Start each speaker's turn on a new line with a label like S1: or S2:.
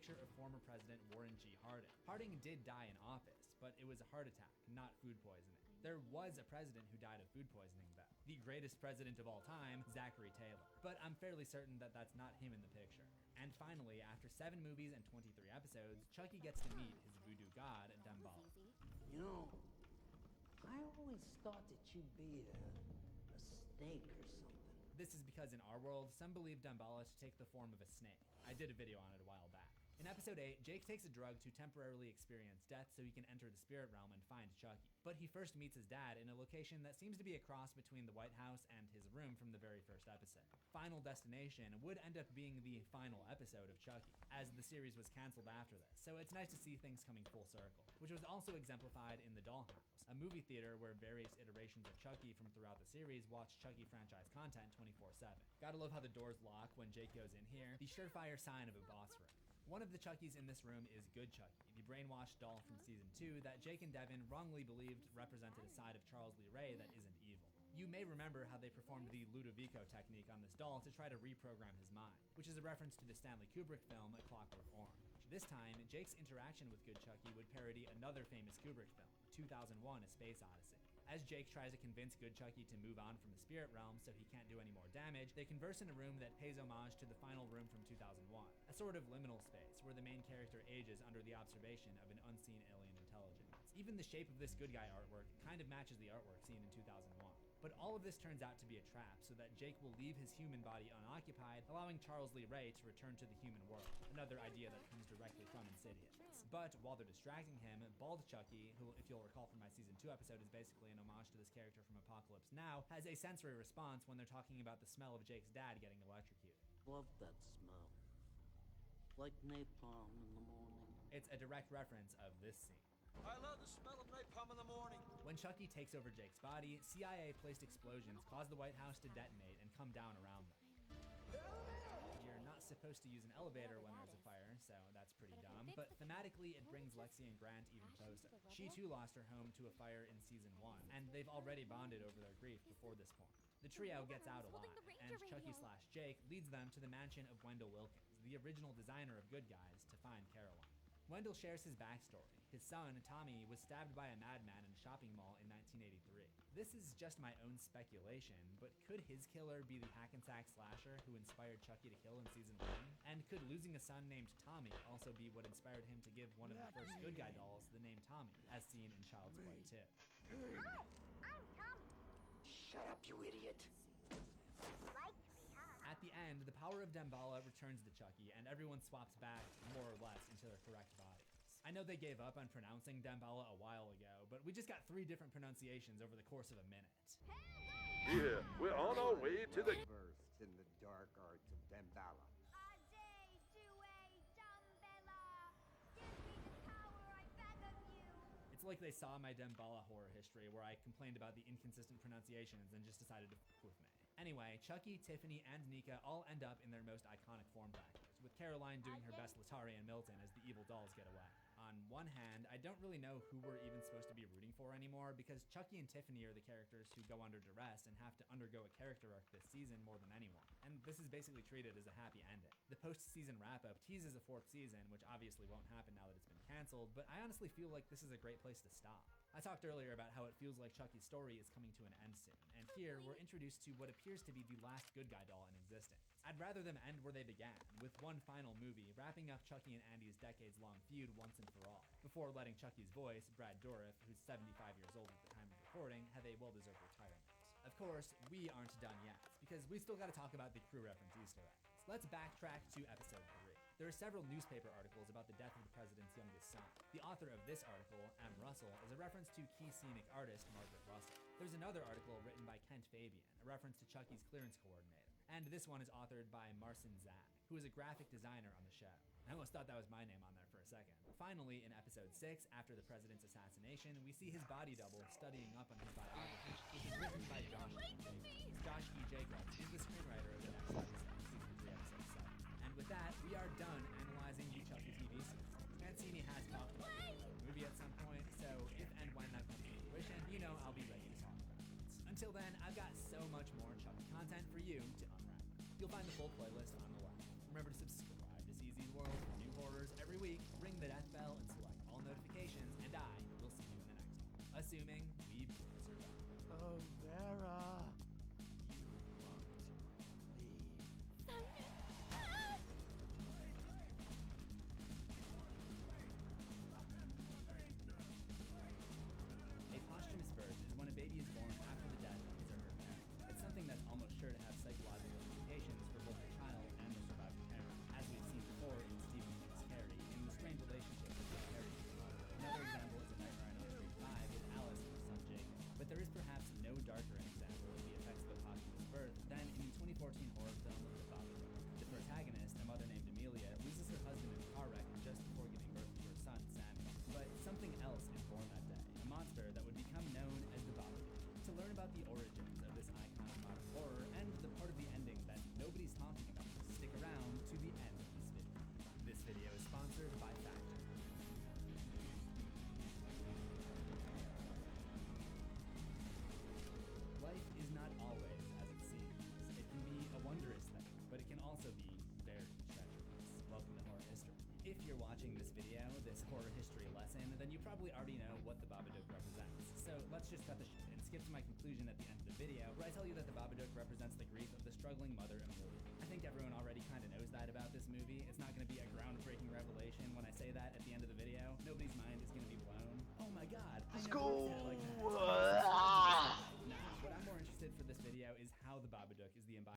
S1: picture of former President Warren G. Harding. Harding did die in office, but it was a heart attack, not food poisoning. There was a president who died of food poisoning though. The greatest president of all time, Zachary Taylor. But I'm fairly certain that that's not him in the picture. And finally, after 7 movies and 23 episodes, Chucky gets to meet his voodoo god, Damballa.
S2: You know, I always thought that you'd be a snake or something.
S1: This is because in our world, some believe Damballa to take the form of a snake. I did a video on it a while back. In episode 8, Jake takes a drug to temporarily experience death so he can enter the spirit realm and find Chucky. But he first meets his dad in a location that seems to be a cross between the White House and his room from the very first episode. Final Destination would end up being the final episode of Chucky, as the series was canceled after this, so it's nice to see things coming full circle, which was also exemplified in The Dollhouse, a movie theater where various iterations of Chucky from throughout the series watch Chucky franchise content 24/7. Gotta love how the doors lock when Jake goes in here, the surefire sign of a boss room. One of the Chuckies in this room is Good Chucky, the brainwashed doll from season 2 that Jake and Devin wrongly believed represented a side of Charles Lee Ray that isn't evil. You may remember how they performed the Ludovico technique on this doll to try to reprogram his mind, which is a reference to the Stanley Kubrick film A Clockwork Orange. This time, Jake's interaction with Good Chucky would parody another famous Kubrick film, 2001: A Space Odyssey. As Jake tries to convince Good Chucky to move on from the spirit realm so he can't do any more damage, they converse in a room that pays homage to the final room from 2001, a sort of liminal space where the main character ages under the observation of an unseen alien intelligence. Even the shape of this good guy artwork kind of matches the artwork seen in 2001. But all of this turns out to be a trap so that Jake will leave his human body unoccupied, allowing Charles Lee Ray to return to the human world, another idea that comes directly from Insidious. But while they're distracting him, Bald Chucky, who if you'll recall from my season 2 episode is basically an homage to this character from Apocalypse Now, has a sensory response when they're talking about the smell of Jake's dad getting electrocuted.
S2: Love that smell. Like napalm in the morning.
S1: It's a direct reference of this scene.
S3: I love the smell of napalm in the morning.
S1: When Chucky takes over Jake's body, CIA-placed explosions cause the White House to detonate and come down around them. You're not supposed to use an elevator when there's a fire, so that's pretty dumb, but thematically it brings Lexi and Grant even closer. She too lost her home to a fire in season 1, and they've already bonded over their grief before this point. The trio gets out alive, and Chucky/Jake leads them to the mansion of Wendell Wilkins, the original designer of Good Guys, to find Caroline. Wendell shares his backstory. His son, Tommy, was stabbed by a madman in a shopping mall in 1983. This is just my own speculation, but could his killer be the hack-and-sack slasher who inspired Chucky to kill in season 1? And could losing a son named Tommy also be what inspired him to give one of the first Good Guy dolls the name Tommy, as seen in Child's Play 2?
S4: Hi, I'm Tommy.
S2: Shut up, you idiot.
S4: Like me, huh?
S1: At the end, the power of Damballa returns to Chucky, and everyone swaps back, more or less, into their correct bodies. I know they gave up on pronouncing Damballa a while ago, but we just got 3 different pronunciations over the course of a minute.
S5: Yeah, we're on our way to the
S6: Versed in the dark arts of Damballa.
S4: Ajay, Due, Dumbella. Give me the power, I beg of you.
S1: It's like they saw my Damballa horror history where I complained about the inconsistent pronunciations and just decided to f with me. Anyway, Chucky, Tiffany, and Nika all end up in their most iconic form factors, with Caroline doing her best Latari and Milton as the evil dolls get away. On one hand, I don't really know who we're even supposed to be rooting for anymore, because Chucky and Tiffany are the characters who go under duress and have to undergo a character arc this season more than anyone, and this is basically treated as a happy ending. The post-season wrap-up teases a 4th season, which obviously won't happen now that it's been canceled, but I honestly feel like this is a great place to stop. I talked earlier about how it feels like Chucky's story is coming to an end soon, and here we're introduced to what appears to be the last Good Guy doll in existence. I'd rather them end where they began, with one final movie wrapping up Chucky and Andy's decades-long feud once and for all, before letting Chucky's voice, Brad Dourif, who's 75 years old at the time of recording, have a well-deserved retirement. Of course, we aren't done yet, because we still gotta talk about the crew reference Easter eggs. Let's backtrack to episode 3. There are several newspaper articles about the death of the president's youngest son. The author of this article, M. Russell, is a reference to key scenic artist Margaret Russell. There's another article written by Kent Fabian, a reference to Chucky's clearance coordinator. And this one is authored by Marcin Zak, who is a graphic designer on the show. I almost thought that was my name on there for a second. Finally, in episode 6, after the president's assassination, we see his body double studying up on his biography, which is written by Josh E. Jacobs. Josh E. Jacobs is the screenwriter of the next episode, season 3, episode 7. And with that, we are done analyzing the Chucky TV series. Mancini has talked about the movie at some point, so if and when that comes to fruition, you know I'll be ready to talk about it. Until then, I've got so much more Chucky content for you to unwrap. You'll find the full playlist on the left. Remember to subscribe to CZ's World for new horrors the death bell and select all notifications, and I will see you in the next one. Assuming we both survive.
S7: Oh, Vera. You won't leave.
S1: A posthumous birth is when a baby is born after the death of his or her parent. It's something that's almost sure to have psychological implications for both the child and the surviving parent, as we've seen before in Stephen King's Carrie, in the strained relationship between Carrie and his mother. Another example is A Nightmare on Elm Street 5 with Alice and her son Jacob. But there is perhaps no darker an example of the effects of a posthumous birth than in the 2014 horror film The Babadook. The protagonist, a mother named Amelia, loses her husband in a car wreck just before giving birth to her son, Samuel. But something else is born that day, a monster that would become known as the Babadook. To learn about the origins of this icon of modern horror and the part of the ending that nobody's talking about, stick around to the end of this video. This video is sponsored by Faction. Life is not always as it seems. It can be a wondrous thing, but it can also be very treacherous. Welcome to Horror History. If you're watching this video, this horror history lesson, then you probably already know what the Babadook represents. So let's just cut the shit and skip to my conclusion at the end of the video, where I tell you that the Babadook represents the grief of the struggling mother Amelia. I think everyone already kind of knows that about this movie. It's not going to be a groundbreaking revelation when I say that at the end of the video. Nobody's mind is going to be blown. Oh my god, I never said it like that.